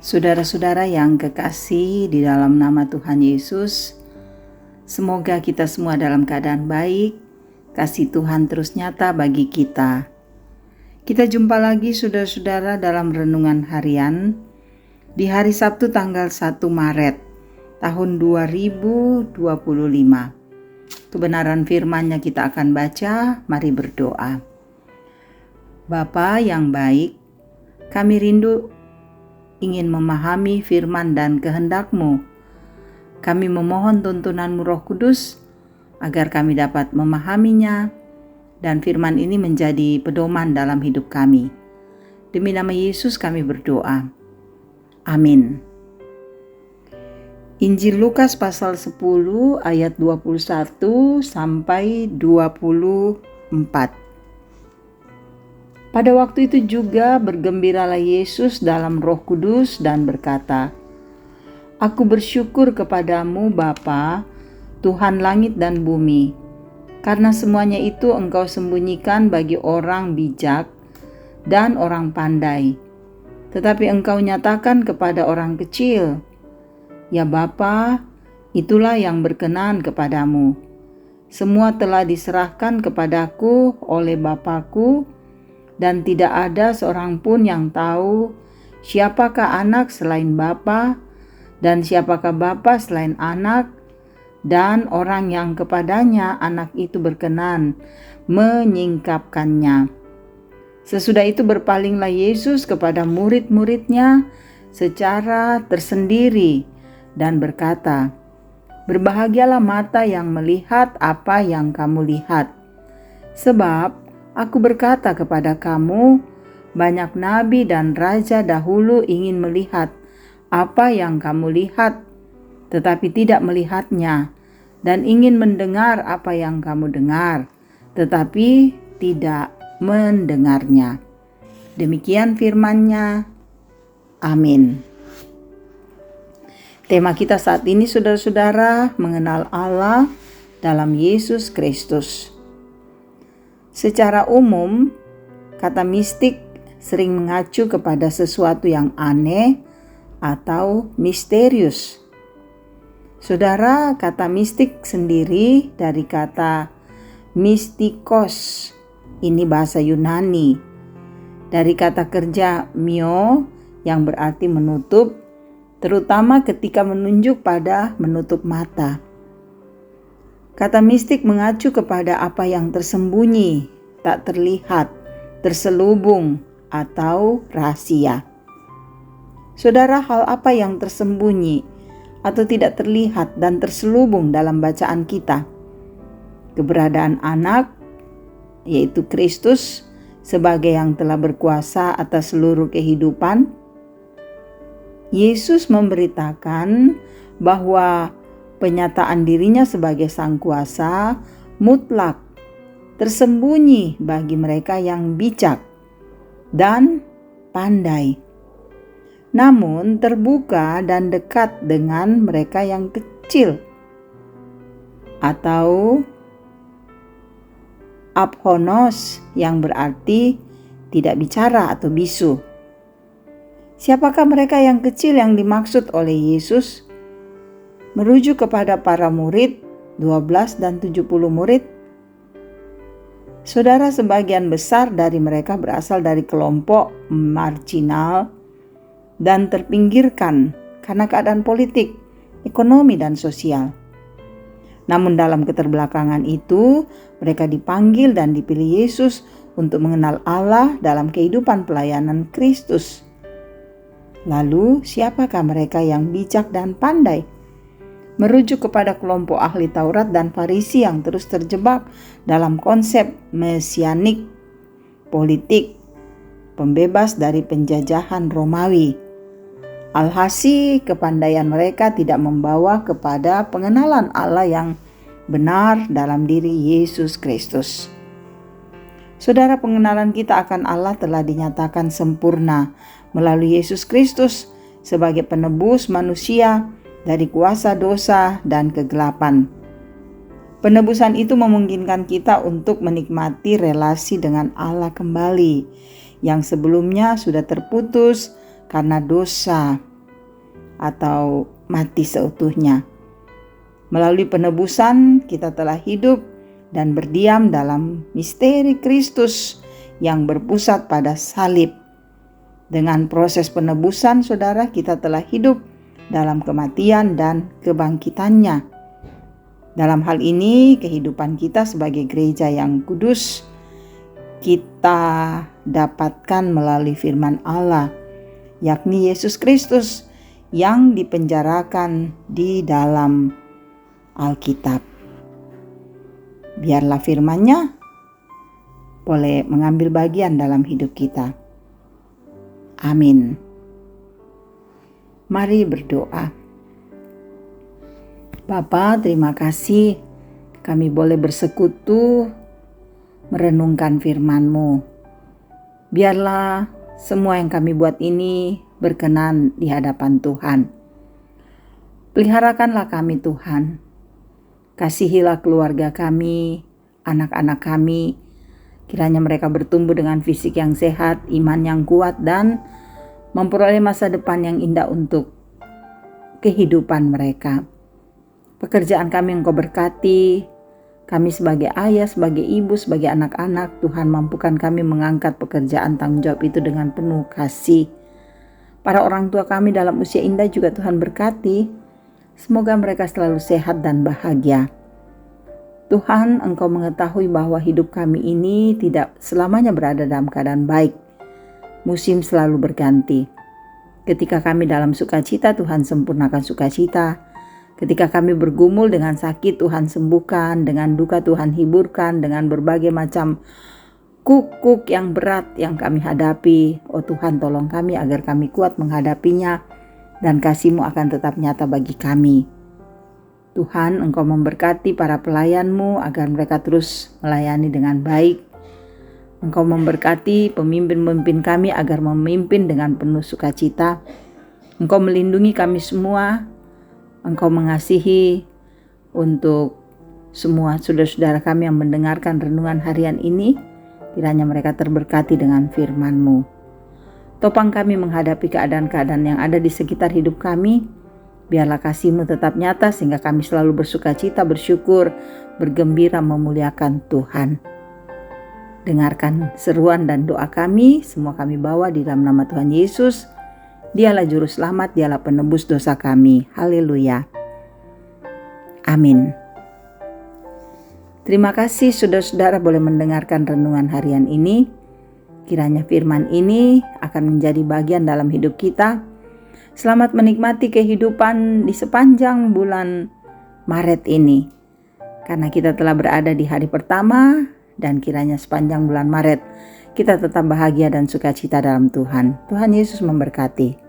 Saudara-saudara yang kekasih di dalam nama Tuhan Yesus, semoga kita semua dalam keadaan baik, kasih Tuhan terus nyata bagi kita. Kita jumpa lagi saudara-saudara dalam renungan harian di hari Sabtu tanggal 1 Maret tahun 2025. Kebenaran firman-Nya kita akan baca, mari berdoa. Bapa yang baik, kami rindu ingin memahami firman dan kehendak-Mu. Kami memohon tuntunan-Mu Roh Kudus agar kami dapat memahaminya dan firman ini menjadi pedoman dalam hidup kami. Demi nama Yesus kami berdoa. Amin. Injil Lukas pasal 10 ayat 21 sampai 24. Pada waktu itu juga bergembiralah Yesus dalam Roh Kudus dan berkata, "Aku bersyukur kepadamu Bapa, Tuhan langit dan bumi, karena semuanya itu Engkau sembunyikan bagi orang bijak dan orang pandai, tetapi Engkau nyatakan kepada orang kecil. Ya Bapa, itulah yang berkenan kepadamu. Semua telah diserahkan kepadaku oleh Bapa-Ku, dan tidak ada seorang pun yang tahu siapakah anak selain Bapa, dan siapakah Bapa selain anak, dan orang yang kepadanya anak itu berkenan menyingkapkannya." Sesudah itu berpalinglah Yesus kepada murid-muridnya secara tersendiri dan berkata, "Berbahagialah mata yang melihat apa yang kamu lihat. Sebab Aku berkata kepada kamu, banyak nabi dan raja dahulu ingin melihat apa yang kamu lihat, tetapi tidak melihatnya, dan ingin mendengar apa yang kamu dengar, tetapi tidak mendengarnya." Demikian firman-Nya. Amin. Tema kita saat ini, saudara-saudara, mengenal Allah dalam Yesus Kristus. Secara umum, kata mistik sering mengacu kepada sesuatu yang aneh atau misterius. Saudara, kata mistik sendiri dari kata mistikos, ini bahasa Yunani, dari kata kerja mio yang berarti menutup, terutama ketika menunjuk pada menutup mata. Kata mistik mengacu kepada apa yang tersembunyi, tak terlihat, terselubung, atau rahasia. Saudara, hal apa yang tersembunyi atau tidak terlihat dan terselubung dalam bacaan kita? Keberadaan anak, yaitu Kristus, sebagai yang telah berkuasa atas seluruh kehidupan. Yesus memberitakan bahwa penyataan dirinya sebagai sang kuasa mutlak tersembunyi bagi mereka yang bijak dan pandai, namun terbuka dan dekat dengan mereka yang kecil, atau aphonos yang berarti tidak bicara atau bisu. Siapakah mereka yang kecil yang dimaksud oleh Yesus? Merujuk kepada para murid, 12 dan 70 murid. Saudara, sebagian besar dari mereka berasal dari kelompok marginal dan terpinggirkan karena keadaan politik, ekonomi, dan sosial. Namun dalam keterbelakangan itu, mereka dipanggil dan dipilih Yesus untuk mengenal Allah dalam kehidupan pelayanan Kristus. Lalu, siapakah mereka yang bijak dan pandai? Merujuk kepada kelompok ahli Taurat dan Farisi yang terus terjebak dalam konsep mesianik, politik, pembebas dari penjajahan Romawi. Alhasil, kepandaian mereka tidak membawa kepada pengenalan Allah yang benar dalam diri Yesus Kristus. Saudara, pengenalan kita akan Allah telah dinyatakan sempurna melalui Yesus Kristus sebagai penebus manusia dari kuasa dosa dan kegelapan. Penebusan itu memungkinkan kita untuk menikmati relasi dengan Allah kembali yang sebelumnya sudah terputus karena dosa atau mati seutuhnya. Melalui penebusan kita telah hidup dan berdiam dalam misteri Kristus yang berpusat pada salib. Dengan proses penebusan, saudara, kita telah hidup dalam kematian dan kebangkitannya. Dalam hal ini, kehidupan kita sebagai gereja yang kudus kita dapatkan melalui firman Allah, yakni Yesus Kristus yang dipenjarakan di dalam Alkitab. Biarlah firman-Nya boleh mengambil bagian dalam hidup kita. Amin. Mari berdoa. Bapa, terima kasih kami boleh bersekutu merenungkan firman-Mu. Biarlah semua yang kami buat ini berkenan di hadapan Tuhan. Peliharakanlah kami Tuhan. Kasihilah keluarga kami, anak-anak kami. Kiranya mereka bertumbuh dengan fisik yang sehat, iman yang kuat, dan memperoleh masa depan yang indah untuk kehidupan mereka. Pekerjaan kami Engkau berkati. Kami sebagai ayah, sebagai ibu, sebagai anak-anak, Tuhan mampukan kami mengangkat pekerjaan tanggung jawab itu dengan penuh kasih. Para orang tua kami dalam usia indah juga Tuhan berkati. Semoga mereka selalu sehat dan bahagia. Tuhan, Engkau mengetahui bahwa hidup kami ini tidak selamanya berada dalam keadaan baik. Musim selalu berganti. Ketika kami dalam sukacita, Tuhan sempurnakan sukacita. Ketika kami bergumul dengan sakit, Tuhan sembuhkan. Dengan duka, Tuhan hiburkan. Dengan berbagai macam kukuk yang berat yang kami hadapi, oh Tuhan, tolong kami agar kami kuat menghadapinya, dan kasih-Mu akan tetap nyata bagi kami. Tuhan, Engkau memberkati para pelayan-Mu agar mereka terus melayani dengan baik. Engkau memberkati pemimpin-pemimpin kami agar memimpin dengan penuh sukacita. Engkau melindungi kami semua. Engkau mengasihi untuk semua saudara-saudara kami yang mendengarkan renungan harian ini. Kiranya mereka terberkati dengan firman-Mu. Topang kami menghadapi keadaan-keadaan yang ada di sekitar hidup kami. Biarlah kasih-Mu tetap nyata sehingga kami selalu bersukacita, bersyukur, bergembira, memuliakan Tuhan. Dengarkan seruan dan doa kami, semua kami bawa di dalam nama Tuhan Yesus. Dialah juru selamat, dialah penebus dosa kami. Haleluya. Amin. Terima kasih saudara-saudara boleh mendengarkan renungan harian ini. Kiranya firman ini akan menjadi bagian dalam hidup kita. Selamat menikmati kehidupan di sepanjang bulan Maret ini. Karena kita telah berada di hari pertama, dan kiranya sepanjang bulan Maret kita tetap bahagia dan sukacita dalam Tuhan. Tuhan Yesus memberkati.